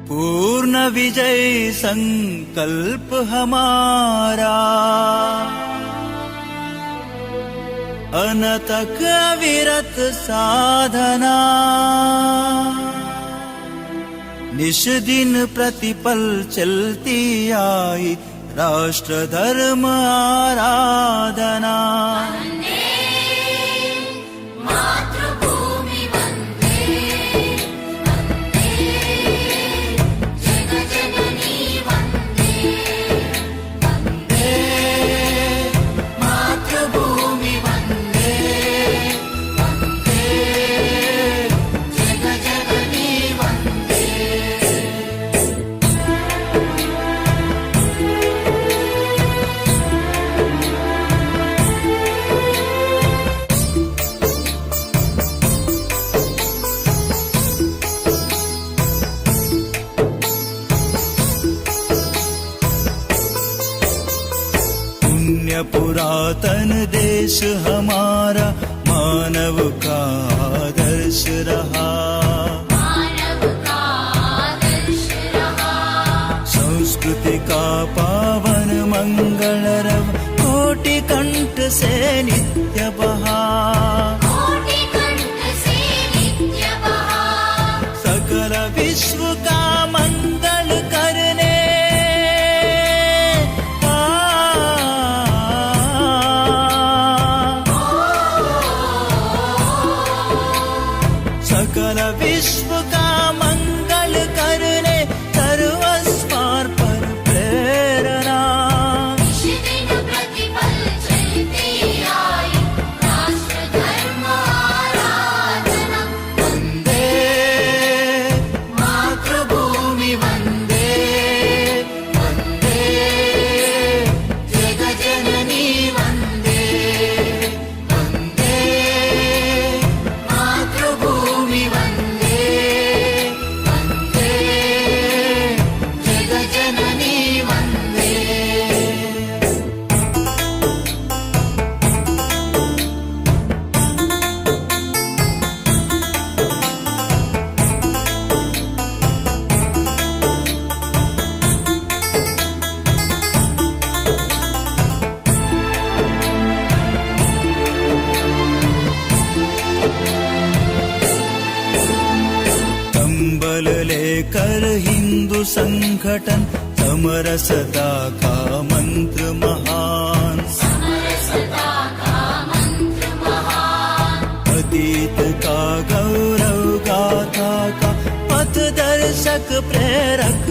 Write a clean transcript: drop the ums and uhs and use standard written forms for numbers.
पूर्ण विजय संकल्प हमारा, अनतक अविरत साधना, निश दिन प्रतिपल चलती आई राष्ट्र धर्म आराधना। पुरातन देश हमारा मानव का आदर्श रहा, संस्कृति का पावन मंगल रव कोटि कंठ से नित्य बहा, सकल विश्व का मंगल करने सकल विश्व का मंगल करने सर्वस्वार पर प्रेरणा, दिन प्रतिपल चलती आई राष्ट्र धर्म आराधना। वंदे मातृभूमि वंदे, वंदे जग जननी वंदे, वंदे मातृभूमि वंदे, वंदे जग जननी वंदे। कंबल लेकर हिंदू संगठन समरसता का मंत्र महान, समरसता का मंत्र महान, अतीत का गौरव गाथा का पथ दर्शक प्रेरक